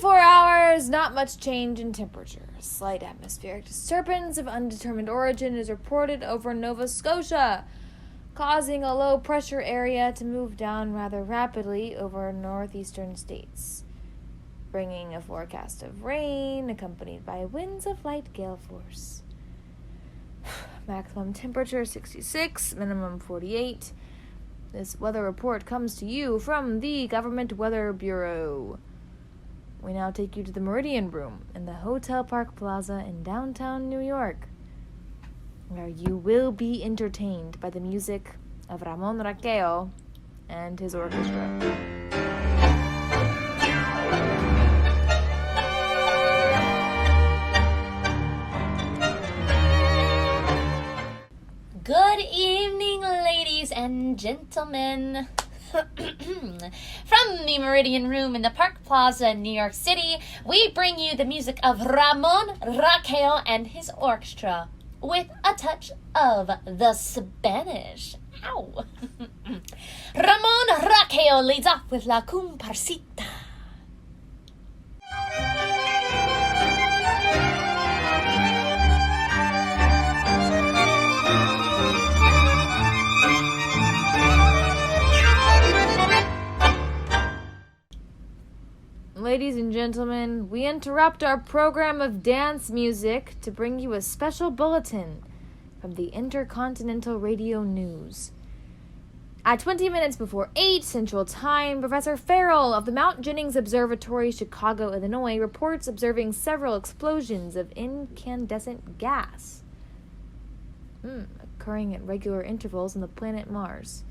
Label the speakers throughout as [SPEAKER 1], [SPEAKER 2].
[SPEAKER 1] 24 hours, not much change in temperature. Slight atmospheric disturbance of undetermined origin is reported over Nova Scotia, causing a low-pressure area to move down rather rapidly over northeastern states, bringing a forecast of rain accompanied by winds of light gale force. Maximum temperature 66, minimum 48. This weather report comes to you from the Government Weather Bureau. We now take you to the Meridian Room in the Hotel Park Plaza in downtown New York, where you will be entertained by the music of Ramon Raquel and his orchestra.
[SPEAKER 2] Good evening, ladies and gentlemen. From the Meridian Room in the Park Plaza in New York City, we bring you the music of Ramon Raquel and his orchestra, with a touch of the Spanish. Ow! Ramon Raquel leads off with La Comparsita.
[SPEAKER 1] Ladies and gentlemen, we interrupt our program of dance music to bring you a special bulletin from the Intercontinental Radio News. At 20 minutes before 8 Central Time, Professor Farrell of the Mount Jennings Observatory, Chicago, Illinois, reports observing several explosions of incandescent gas occurring at regular intervals on the planet Mars.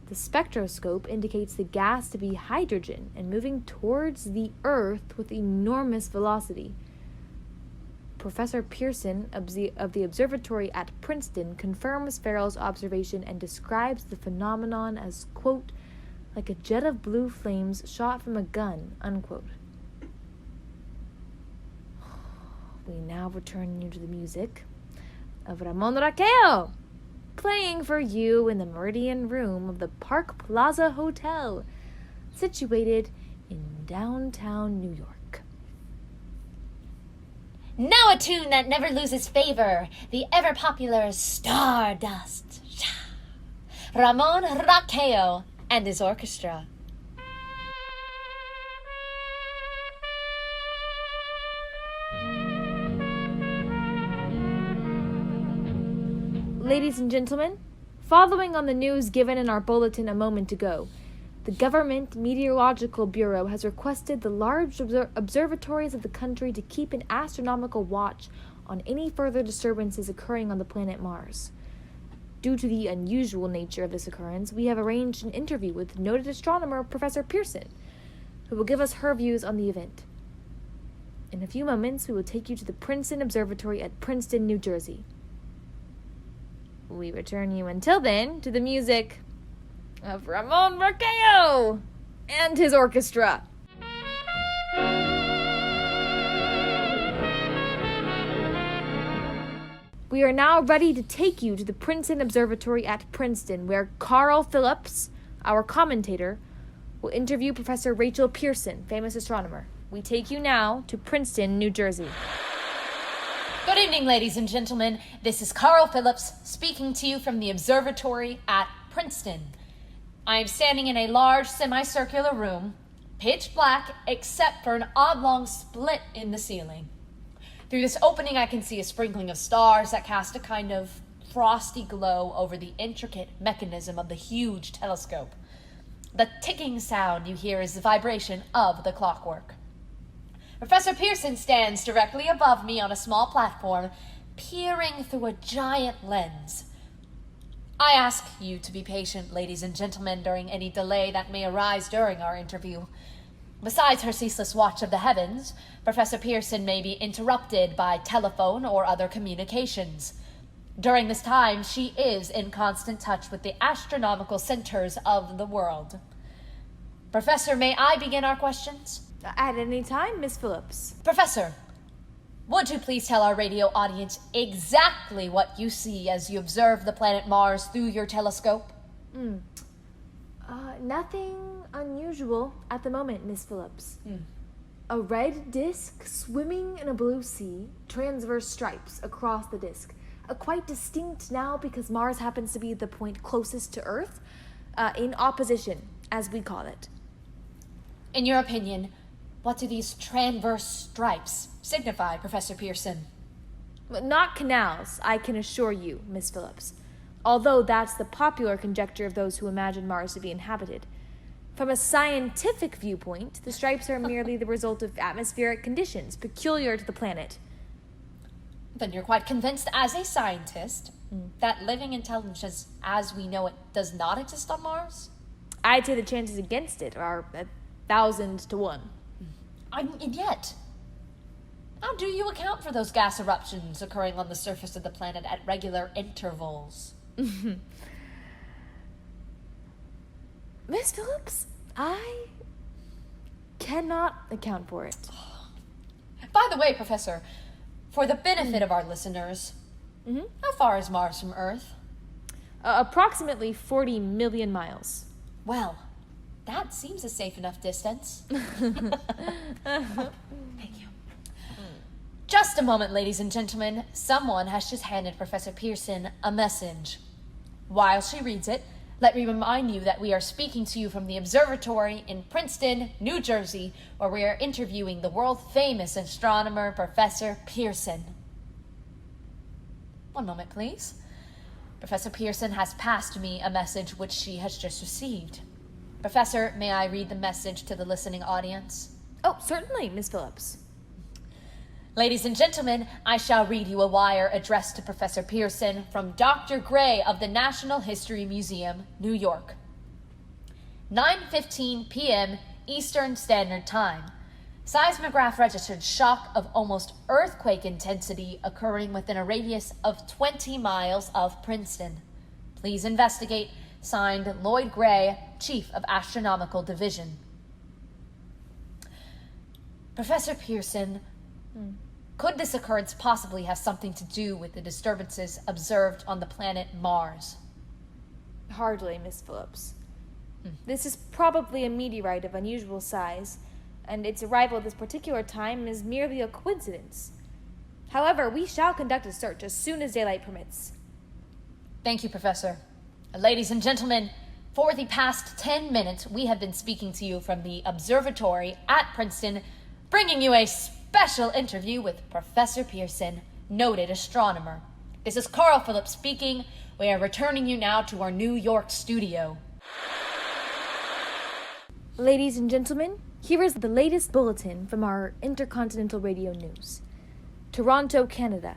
[SPEAKER 1] The spectroscope indicates the gas to be hydrogen and moving towards the Earth with enormous velocity. Professor Pierson of the observatory at Princeton confirms Farrell's observation and describes the phenomenon as, quote, like a jet of blue flames shot from a gun, unquote. We now return you to the music of Ramon Raquel, playing for you in the Meridian Room of the Park Plaza Hotel, situated in downtown New York.
[SPEAKER 2] Now a tune that never loses favor, the ever-popular Stardust. Ramon Raquel and his orchestra.
[SPEAKER 1] Ladies and gentlemen, following on the news given in our bulletin a moment ago, the Government Meteorological Bureau has requested the large observatories of the country to keep an astronomical watch on any further disturbances occurring on the planet Mars. Due to the unusual nature of this occurrence, we have arranged an interview with noted astronomer Professor Pierson, who will give us her views on the event. In a few moments, we will take you to the Princeton Observatory at Princeton, New Jersey. We return you until then to the music of Ramon Raquel and his orchestra. We are now ready to take you to the Princeton Observatory at Princeton, where Carl Phillips, our commentator, will interview Professor Rachel Pierson, famous astronomer. We take you now to Princeton, New Jersey.
[SPEAKER 2] Good evening, ladies and gentlemen. This is Carl Phillips speaking to you from the observatory at Princeton. I am standing in a large semicircular room, pitch black except for an oblong split in the ceiling. Through this opening, I can see a sprinkling of stars that cast a kind of frosty glow over the intricate mechanism of the huge telescope. The ticking sound you hear is the vibration of the clockwork. Professor Pierson stands directly above me on a small platform, peering through a giant lens. I ask you to be patient, ladies and gentlemen, during any delay that may arise during our interview. Besides her ceaseless watch of the heavens, Professor Pierson may be interrupted by telephone or other communications. During this time, she is in constant touch with the astronomical centers of the world. Professor, may I begin our questions?
[SPEAKER 1] At any time, Miss Phillips.
[SPEAKER 2] Professor, would you please tell our radio audience exactly what you see as you observe the planet Mars through your telescope?
[SPEAKER 1] Nothing unusual at the moment, Miss Phillips. A red disc swimming in a blue sea, transverse stripes across the disc. Quite distinct now because Mars happens to be the point closest to Earth, in opposition, as we call it.
[SPEAKER 2] In your opinion, what do these transverse stripes signify, Professor Pierson?
[SPEAKER 1] Not canals, I can assure you, Miss Phillips. Although that's the popular conjecture of those who imagine Mars to be inhabited. From a scientific viewpoint, the stripes are merely the result of atmospheric conditions peculiar to the planet.
[SPEAKER 2] Then you're quite convinced as a scientist that living intelligence as we know it does not exist on Mars?
[SPEAKER 1] I'd say the chances against it are 1,000 to 1.
[SPEAKER 2] And yet, how do you account for those gas eruptions occurring on the surface of the planet at regular intervals?
[SPEAKER 1] Miss Phillips, I cannot account for it.
[SPEAKER 2] By the way, Professor, for the benefit of our listeners, how far is Mars from Earth?
[SPEAKER 1] Approximately 40 million miles.
[SPEAKER 2] Well, that seems a safe enough distance. Thank you. Just a moment, ladies and gentlemen. Someone has just handed Professor Pierson a message. While she reads it, let me remind you that we are speaking to you from the observatory in Princeton, New Jersey, where we are interviewing the world-famous astronomer, Professor Pierson. One moment, please. Professor Pierson has passed me a message which she has just received. Professor, may I read the message to the listening audience?
[SPEAKER 1] Oh, certainly, Miss Phillips.
[SPEAKER 2] Ladies and gentlemen, I shall read you a wire addressed to Professor Pierson from Dr. Gray of the National History Museum, New York. 9:15 p.m. Eastern Standard Time. Seismograph registered shock of almost earthquake intensity occurring within a radius of 20 miles of Princeton. Please investigate. Signed, Lloyd Gray, Chief of Astronomical Division. Professor Pierson, could this occurrence possibly have something to do with the disturbances observed on the planet Mars?
[SPEAKER 1] Hardly, Miss Phillips. This is probably a meteorite of unusual size, and its arrival at this particular time is merely a coincidence. However, we shall conduct a search as soon as daylight permits.
[SPEAKER 2] Thank you, Professor. Ladies and gentlemen, for the past 10 minutes, we have been speaking to you from the observatory at Princeton, bringing you a special interview with Professor Pierson, noted astronomer. This is Carl Phillips speaking. We are returning you now to our New York studio.
[SPEAKER 1] Ladies and gentlemen, here is the latest bulletin from our Intercontinental Radio News. Toronto, Canada.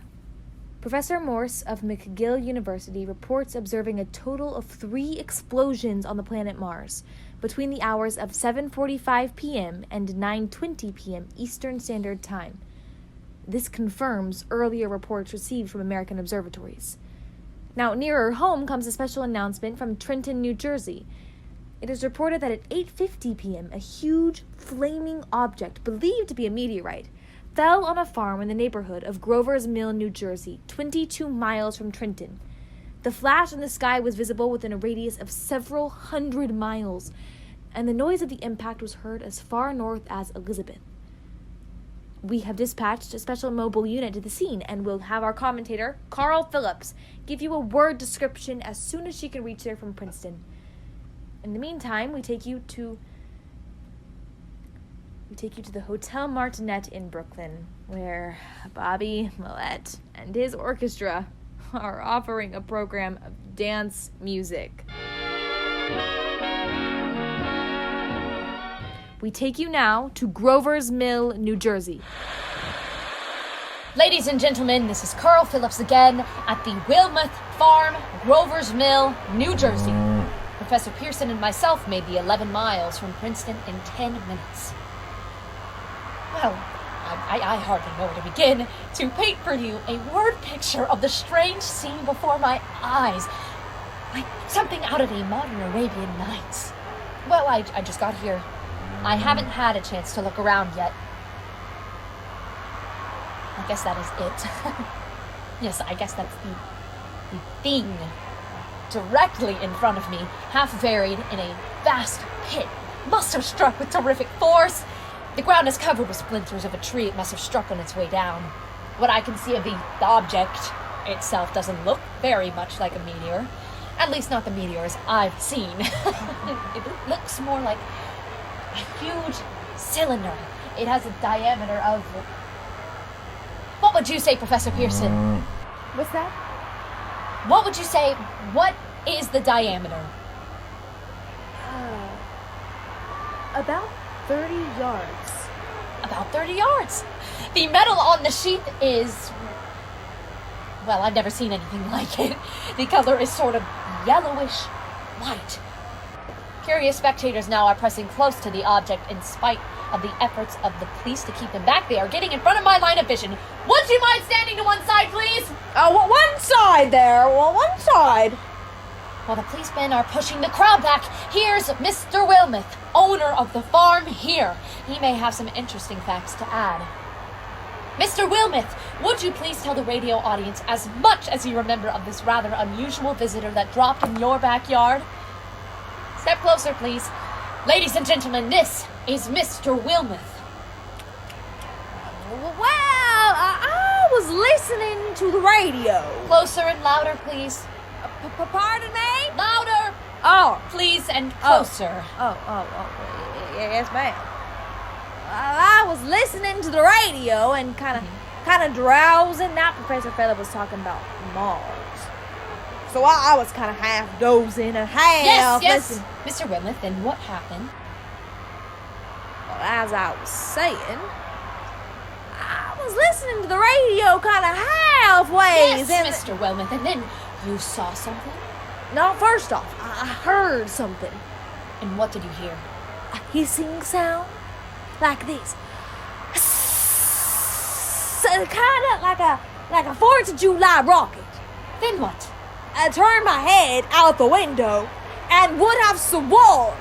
[SPEAKER 1] Professor Morse of McGill University reports observing a total of 3 explosions on the planet Mars between the hours of 7:45 p.m. and 9:20 p.m. Eastern Standard Time. This confirms earlier reports received from American observatories. Now, nearer home comes a special announcement from Trenton, New Jersey. It is reported that at 8:50 p.m., a huge, flaming object, believed to be a meteorite, fell on a farm in the neighborhood of Grover's Mill, New Jersey, 22 miles from Trenton. The flash in the sky was visible within a radius of several hundred miles, and the noise of the impact was heard as far north as Elizabeth. We have dispatched a special mobile unit to the scene, and will have our commentator, Carl Phillips, give you a word description as soon as she can reach there from Princeton. In the meantime, we take you to the Hotel Martinet in Brooklyn, where Bobby Millett and his orchestra are offering a program of dance music. We take you now to Grover's Mill, New Jersey.
[SPEAKER 2] Ladies and gentlemen, this is Carl Phillips again at the Wilmoth Farm, Grover's Mill, New Jersey. Professor Pierson and myself made the 11 miles from Princeton in 10 minutes. Well, I hardly know where to begin to paint for you a word picture of the strange scene before my eyes, like something out of a modern Arabian Nights. Well, I just got here. I haven't had a chance to look around yet. I guess that is it. Yes, I guess that's the thing directly in front of me, half buried in a vast pit. Must have struck with terrific force. The ground is covered with splinters of a tree it must have struck on its way down. What I can see of the object itself doesn't look very much like a meteor. At least not the meteors I've seen. It looks more like a huge cylinder. It has a diameter of... What would you say, Professor Pierson?
[SPEAKER 1] What's that?
[SPEAKER 2] What would you say? What is the diameter?
[SPEAKER 1] About 30 yards.
[SPEAKER 2] About 30 yards. The metal on the sheath is... Well, I've never seen anything like it. The color is sort of yellowish white. Curious spectators now are pressing close to the object in spite of the efforts of the police to keep them back. They are getting in front of my line of vision. Would you mind standing to one side, please?
[SPEAKER 3] One side there. Well, one side.
[SPEAKER 2] While the policemen are pushing the crowd back, here's Mr. Wilmoth, owner of the farm here. He may have some interesting facts to add. Mr. Wilmoth, would you please tell the radio audience as much as you remember of this rather unusual visitor that dropped in your backyard? Step closer, please. Ladies and gentlemen, this is Mr. Wilmoth.
[SPEAKER 3] Well, I was listening to the radio.
[SPEAKER 2] Closer and louder, please.
[SPEAKER 3] Pardon me?
[SPEAKER 2] Louder!
[SPEAKER 3] Oh.
[SPEAKER 2] Please, and closer.
[SPEAKER 3] Yes, ma'am. I was listening to the radio and kind of drowsing. Now Professor Phillips was talking about Mars. So I was kind of half dozing and half
[SPEAKER 2] Yes.
[SPEAKER 3] listening.
[SPEAKER 2] Mr. Wilmoth, then what happened?
[SPEAKER 3] Well, as I was saying, I was listening to the radio kind of halfways.
[SPEAKER 2] Yes, Mr. Wilmoth, and then you saw something?
[SPEAKER 3] No, first off, I heard something.
[SPEAKER 2] And what did you hear?
[SPEAKER 3] A hissing sound like this. So kind of like a 4th of July rocket.
[SPEAKER 2] Then what?
[SPEAKER 3] I turned my head out the window and would have sworn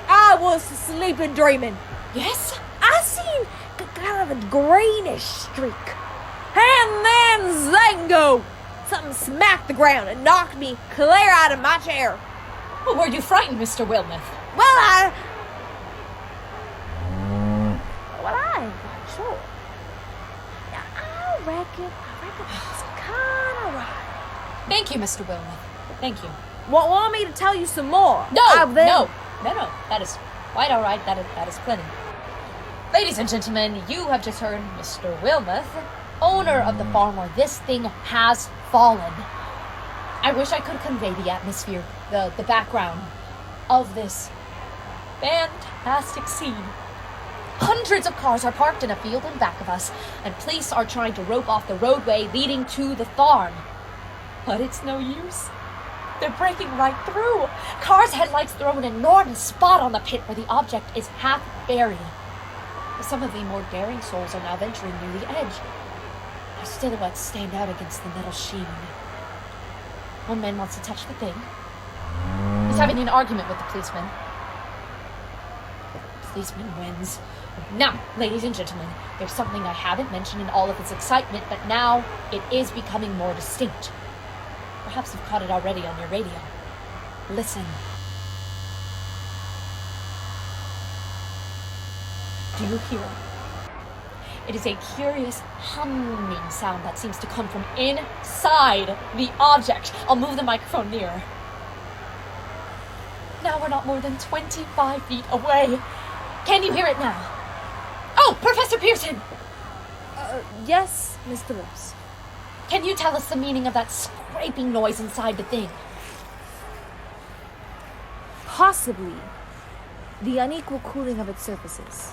[SPEAKER 3] I was sleeping dreaming.
[SPEAKER 2] Yes?
[SPEAKER 3] I seen kind of a greenish streak. And then zango! Something smacked the ground and knocked me clear out of my chair.
[SPEAKER 2] Well, were you frightened, Mr. Wilmoth?
[SPEAKER 3] Well, I ain't quite sure. Now, I reckon that's kind of right.
[SPEAKER 2] Thank you, Mr. Wilmoth. Thank you.
[SPEAKER 3] Want me to tell you some more?
[SPEAKER 2] No. That is quite all right. That is plenty. Ladies and gentlemen, you have just heard Mr. Wilmoth, owner of the farm where this thing has fallen. I wish I could convey the atmosphere, the background of this fantastic scene. Hundreds of cars are parked in a field in back of us, and police are trying to rope off the roadway leading to the farm. But it's no use. They're breaking right through. Cars' headlights throw an enormous spot on the pit where the object is half buried. Some of the more daring souls are now venturing near the edge. Their silhouettes stand out against the metal sheen. One man wants to touch the thing. He's having an argument with the policeman. The policeman wins. Now, ladies and gentlemen, there's something I haven't mentioned in all of its excitement, but now it is becoming more distinct. Perhaps you've caught it already on your radio. Listen. Do you hear it? It is a curious humming sound that seems to come from inside the object. I'll move the microphone nearer. Now we're not more than 25 feet away. Can you hear it now? Oh, Professor Pierson!
[SPEAKER 3] Yes, Miss Phillips.
[SPEAKER 2] Can you tell us the meaning of that scraping noise inside the thing?
[SPEAKER 1] Possibly the unequal cooling of its surfaces.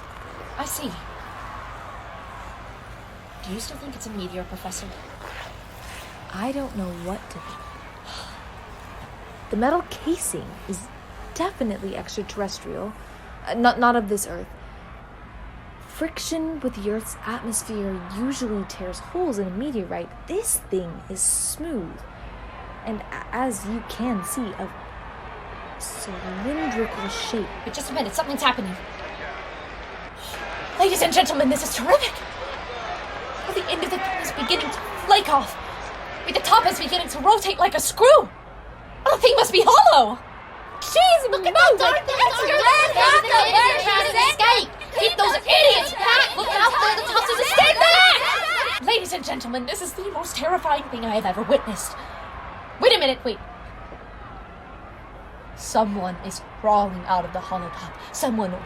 [SPEAKER 2] I see. Do you still think it's a meteor, Professor?
[SPEAKER 1] I don't know what to think. The metal casing is definitely extraterrestrial, not of this Earth. Friction with the Earth's atmosphere usually tears holes in a meteorite. This thing is smooth, and as you can see, of cylindrical shape.
[SPEAKER 2] Wait just a minute, something's happening. Ladies and gentlemen, this is terrific! Well, the end of the thing is beginning to flake off. Wait, the top is beginning to rotate like a screw! Oh, the thing must be hollow!
[SPEAKER 3] Jeez, look at that dark escalator!
[SPEAKER 2] Keep those idiots back! Look out for the tops of the stand back! Ladies and gentlemen, this is the most terrifying thing I have ever witnessed. Wait a minute, wait. Someone is crawling out of the hollow top. Someone or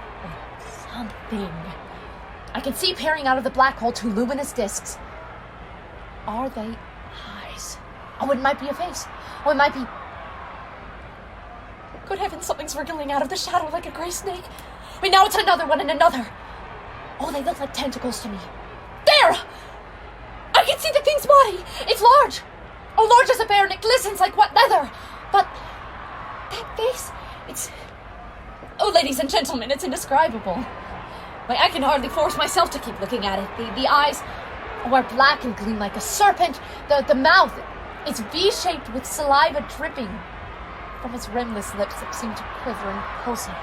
[SPEAKER 2] something. I can see peering out of the black hole two luminous discs. Are they eyes? Oh, it might be a face. Oh, it might be... Good heavens, something's wriggling out of the shadow like a gray snake. Wait, now it's another one and another. Oh, they look like tentacles to me. There! I can see the thing's body. It's large. Oh, large as a bear, and it glistens like wet leather. But that face, it's... Oh, ladies and gentlemen, it's indescribable. Wait, I can hardly force myself to keep looking at it. The eyes are black and gleam like a serpent. The mouth is V-shaped with saliva dripping from its rimless lips that seem to quiver and pulsate.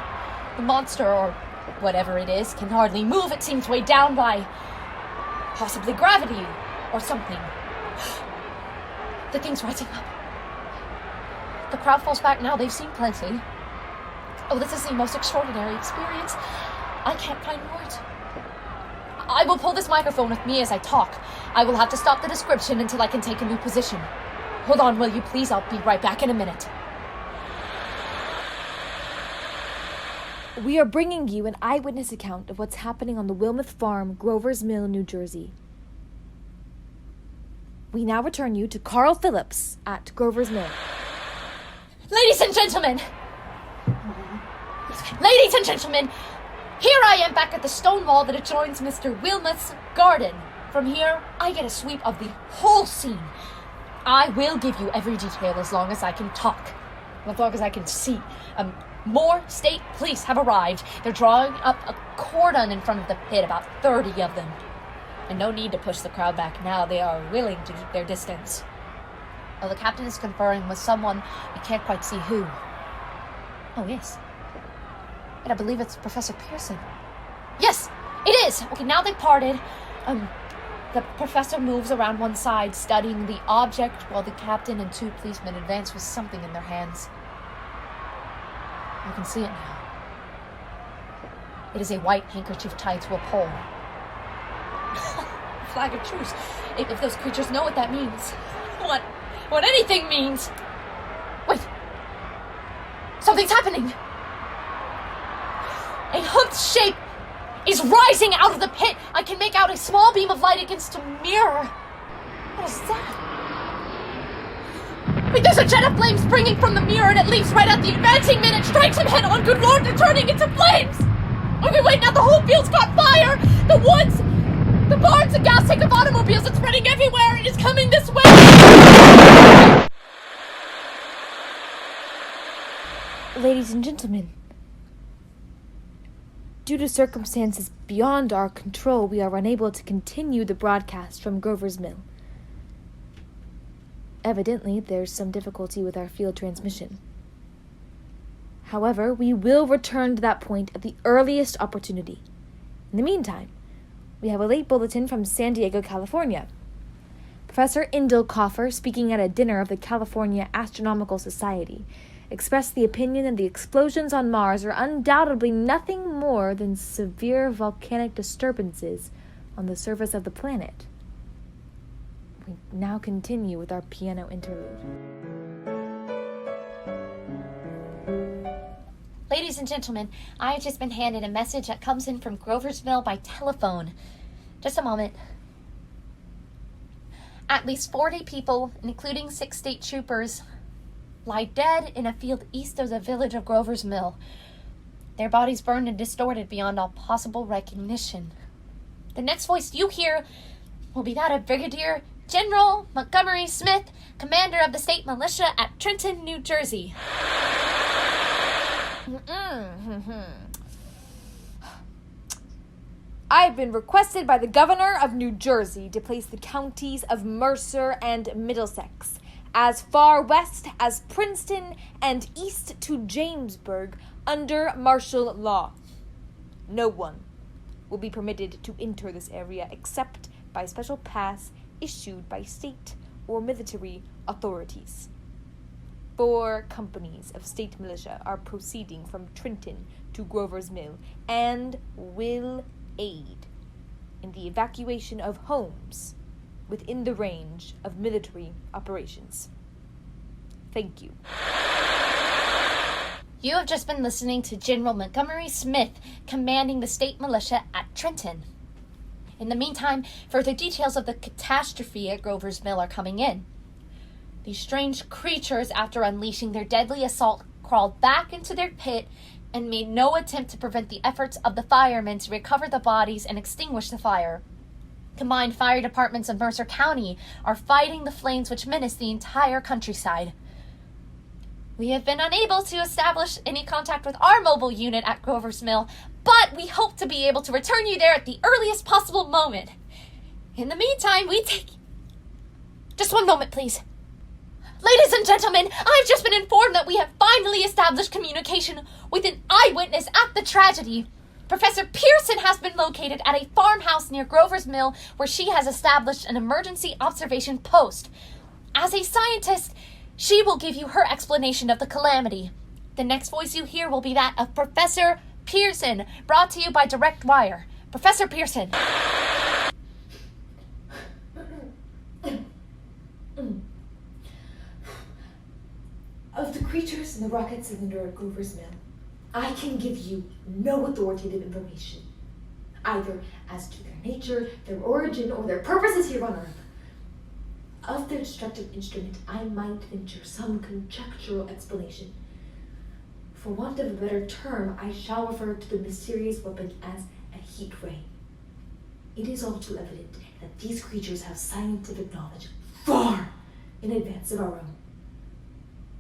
[SPEAKER 2] The monster, or whatever it is, can hardly move. It seems weighed down by possibly gravity or something. The thing's rising up. The crowd falls back now. They've seen plenty. Oh, this is the most extraordinary experience. I can't find words. I will pull this microphone with me as I talk. I will have to stop the description until I can take a new position. Hold on, will you please? I'll be right back in a minute.
[SPEAKER 1] We are bringing you an eyewitness account of what's happening on the Wilmouth Farm, Grover's Mill, New Jersey. We now return you to Carl Phillips at Grover's Mill.
[SPEAKER 2] Ladies and gentlemen! Ladies and gentlemen! Here I am back at the stone wall that adjoins Mr. Wilmouth's garden. From here, I get a sweep of the whole scene. I will give you every detail as long as I can talk. As long as I can see. More state police have arrived. They're drawing up a cordon in front of the pit, about 30 of them. And no need to push the crowd back now. They are willing to keep their distance. Oh, the captain is conferring with someone. We can't quite see who. Oh, yes. And I believe it's Professor Pierson. Yes, it is! Okay, now they've parted. The professor moves around one side, studying the object, while the captain and two policemen advance with something in their hands. You can see it now. It is a white handkerchief tied to a pole. Flag of truce. If those creatures know what that means. What anything means. Wait. Something's happening. A hooked shape is rising out of the pit. I can make out a small beam of light against a mirror. What is that? Wait, there's a jet of flame springing from the mirror, and it leaps right at the advancing man and strikes him head on. Good Lord, they're turning into flames! Okay, wait, now the whole field's caught fire! The woods, the barns, the gas tank of automobiles, it's spreading everywhere! It is coming this way!
[SPEAKER 1] Ladies and gentlemen, due to circumstances beyond our control, we are unable to continue the broadcast from Grover's Mill. Evidently, there's some difficulty with our field transmission. However, we will return to that point at the earliest opportunity. In the meantime, we have a late bulletin from San Diego, California. Professor Indel, speaking at a dinner of the California Astronomical Society, expressed the opinion that the explosions on Mars are undoubtedly nothing more than severe volcanic disturbances on the surface of the planet. We now continue with our piano interlude.
[SPEAKER 2] Ladies and gentlemen, I have just been handed a message that comes in from Grover's Mill by telephone. Just a moment. At least 40 people, including 6 state troopers, lie dead in a field east of the village of Grover's Mill. Their bodies burned and distorted beyond all possible recognition. The next voice you hear will be that of Brigadier General Montgomery Smith, commander of the state militia at Trenton, New Jersey.
[SPEAKER 1] I've been requested by the governor of New Jersey to place the counties of Mercer and Middlesex as far west as Princeton and east to Jamesburg under martial law. No one will be permitted to enter this area except by special pass issued by state or military authorities. 4 companies of state militia are proceeding from Trenton to Grover's Mill and will aid in the evacuation of homes within the range of military operations. Thank you.
[SPEAKER 2] You have just been listening to General Montgomery Smith commanding the state militia at Trenton. In the meantime, further details of the catastrophe at Grover's Mill are coming in. These strange creatures, after unleashing their deadly assault, crawled back into their pit and made no attempt to prevent the efforts of the firemen to recover the bodies and extinguish the fire. Combined fire departments of Mercer County are fighting the flames which menace the entire countryside. We have been unable to establish any contact with our mobile unit at Grover's Mill, but we hope to be able to return you there at the earliest possible moment. In the meantime, Just one moment, please. Ladies and gentlemen, I've just been informed that we have finally established communication with an eyewitness at the tragedy. Professor Pierson has been located at a farmhouse near Grover's Mill where she has established an emergency observation post. As a scientist, she will give you her explanation of the calamity. The next voice you hear will be that of Professor Pierson, brought to you by Direct Wire. Professor Pierson.
[SPEAKER 4] Of the creatures in the rocket cylinder at Grover's Mill, I can give you no authoritative information, either as to their nature, their origin, or their purposes here on Earth. Of their destructive instrument, I might venture some conjectural explanation. For want of a better term, I shall refer to the mysterious weapon as a heat ray. It is all too evident that these creatures have scientific knowledge far in advance of our own.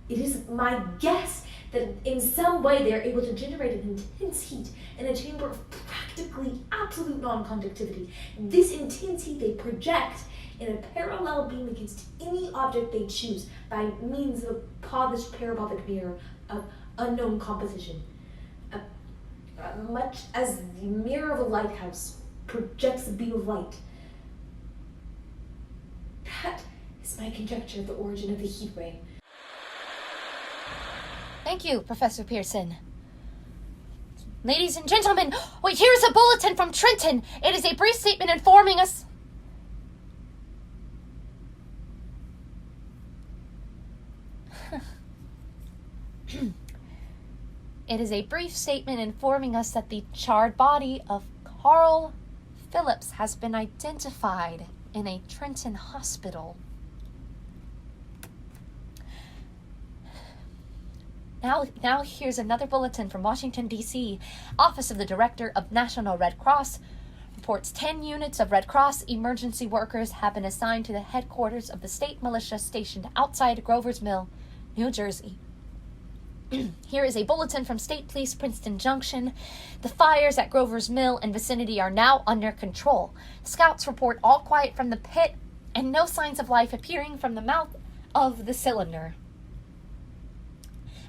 [SPEAKER 4] It is my guess that in some way they are able to generate an intense heat in a chamber of practically absolute non-conductivity. This intense heat they project in a parallel beam against any object they choose by means of a polished parabolic mirror of unknown composition. Much as the mirror of a lighthouse projects a beam of light. That is my conjecture of the origin of the heat ray.
[SPEAKER 2] Thank you, Professor Pierson. Ladies and gentlemen, wait, here's a bulletin from Trenton. It is a brief statement informing us... It is a brief statement informing us that the charred body of Carl Phillips has been identified in a Trenton hospital. Now here's another bulletin from Washington, D.C. Office of the Director of National Red Cross reports 10 units of Red Cross emergency workers have been assigned to the headquarters of the state militia stationed outside Grover's Mill, New Jersey. Here is a bulletin from State Police Princeton Junction. The fires at Grover's Mill and vicinity are now under control. Scouts report all quiet from the pit and no signs of life appearing from the mouth of the cylinder.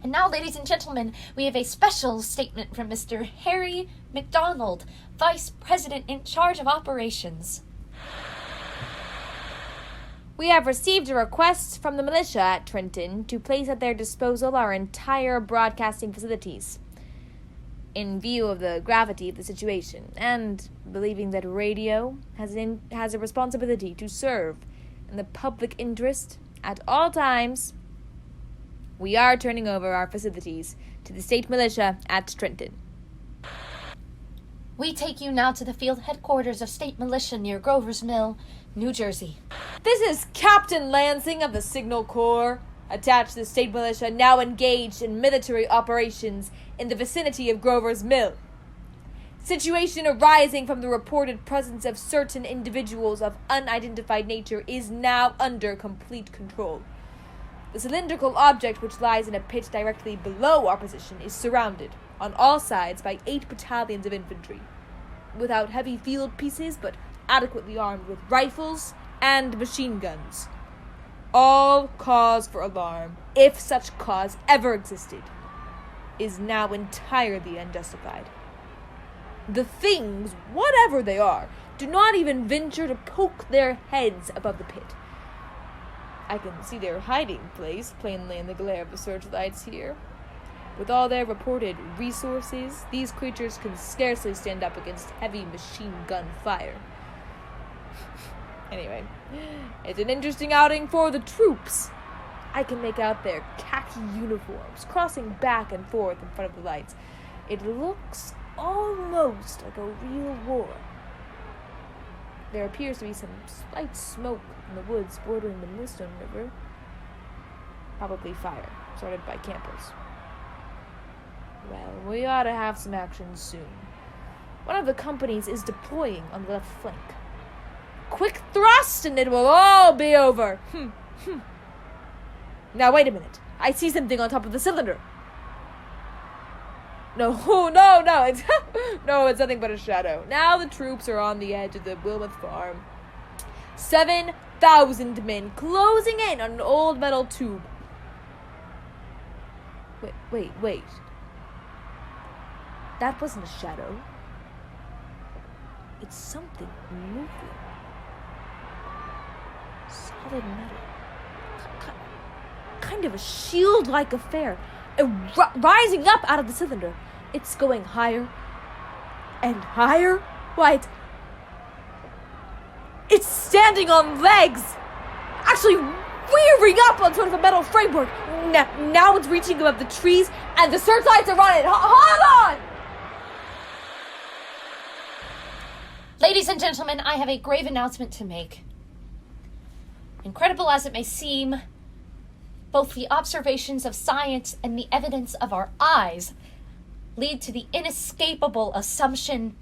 [SPEAKER 2] And now, ladies and gentlemen, we have a special statement from Mr. Harry McDonald, Vice President in charge of operations.
[SPEAKER 1] We have received a request from the militia at Trenton to place at their disposal our entire broadcasting facilities. In view of the gravity of the situation, and believing that radio has a responsibility to serve in the public interest at all times, we are turning over our facilities to the state militia at Trenton.
[SPEAKER 2] We take you now to the field headquarters of state militia near Grover's Mill, New Jersey.
[SPEAKER 1] This is Captain Lansing of the Signal Corps, attached to the state militia now engaged in military operations in the vicinity of Grover's Mill. Situation arising from the reported presence of certain individuals of unidentified nature is now under complete control. The cylindrical object which lies in a pit directly below our position is surrounded on all sides by 8 battalions of infantry, without heavy field pieces but adequately armed with rifles and machine guns. All cause for alarm, if such cause ever existed, is now entirely unjustified. The things, whatever they are, do not even venture to poke their heads above the pit.
[SPEAKER 3] I can see their hiding place plainly in the glare of the searchlights here. With all their reported resources, these creatures can scarcely stand up against heavy machine gun fire. Anyway, it's an interesting outing for the troops. I can make out their khaki uniforms crossing back and forth in front of the lights. It looks almost like a real war. There appears to be some slight smoke in the woods bordering the Millstone River. Probably fire, started by campers. Well, we ought to have some action soon. One of the companies is deploying on the left flank. Quick thrust and it will all be over. Now wait a minute. I see something on top of the cylinder. No, it's no, it's nothing but a shadow. Now the troops are on the edge of the Wilmoth farm. 7,000 men closing in on an old metal tube. Wait. That wasn't a shadow. It's something moving. Solid metal. Kind of a shield-like affair. Rising up out of the cylinder. It's going higher and higher. Why, it's standing on legs. Actually rearing up on sort of a metal framework. Now it's reaching above the trees and the searchlights are on it. Hold on!
[SPEAKER 2] Ladies and gentlemen, I have a grave announcement to make. Incredible as it may seem, both the observations of science and the evidence of our eyes lead to the inescapable assumption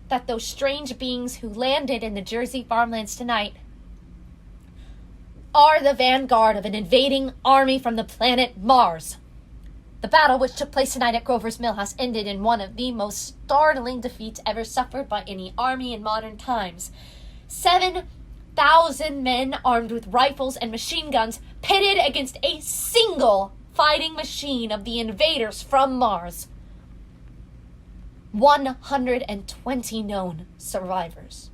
[SPEAKER 2] that those strange beings who landed in the Jersey farmlands tonight are the vanguard of an invading army from the planet Mars. The battle which took place tonight at Grover's Mill has ended in one of the most startling defeats ever suffered by any army in modern times. 7,000 men armed with rifles and machine guns pitted against a single fighting machine of the invaders from Mars. 120 known survivors.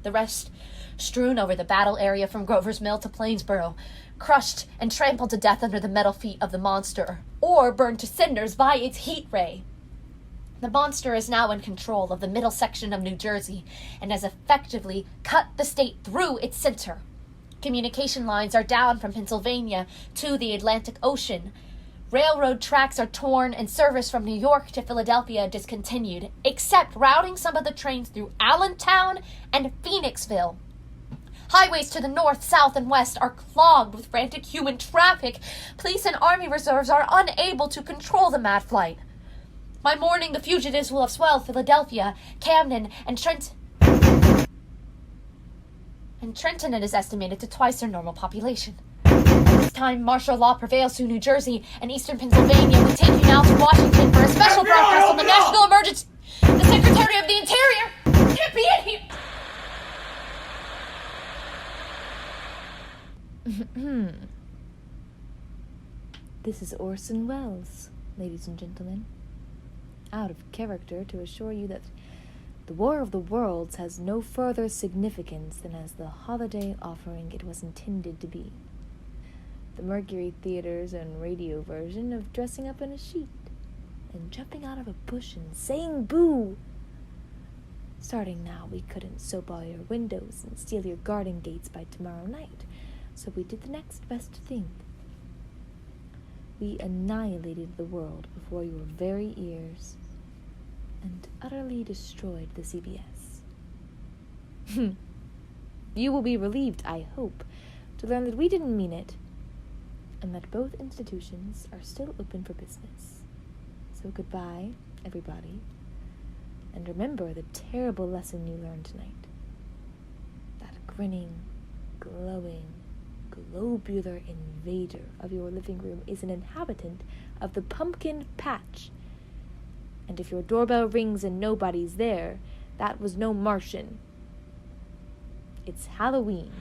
[SPEAKER 2] The rest strewn over the battle area from Grover's Mill to Plainsboro, crushed and trampled to death under the metal feet of the monster, or burned to cinders by its heat ray. The monster is now in control of the middle section of New Jersey and has effectively cut the state through its center. Communication lines are down from Pennsylvania to the Atlantic Ocean. Railroad tracks are torn and service from New York to Philadelphia discontinued, except routing some of the trains through Allentown and Phoenixville. Highways to the north, south, and west are clogged with frantic human traffic. Police and army reserves are unable to control the mad flight. By morning, the fugitives will have swelled Philadelphia, Camden, and Trenton. Trenton is estimated to twice their normal population. At this time, martial law prevails through New Jersey and eastern Pennsylvania. We take you now to Washington for a special broadcast on the national emergency. The Secretary of the Interior can't be in here.
[SPEAKER 1] This is Orson Welles, ladies and gentlemen. Out of character to assure you that the War of the Worlds has no further significance than as the holiday offering it was intended to be. The Mercury Theater's and radio version of dressing up in a sheet and jumping out of a bush and saying boo. Starting now, we couldn't soap all your windows and steal your garden gates by tomorrow night. So we did the next best thing. We annihilated the world before your very ears and utterly destroyed the CBS. You will be relieved, I hope, to learn that we didn't mean it and that both institutions are still open for business. So goodbye, everybody, and remember the terrible lesson you learned tonight. That grinning, glowing, globular invader of your living room is an inhabitant of the pumpkin patch. And if your doorbell rings and nobody's there, that was no Martian. It's Halloween.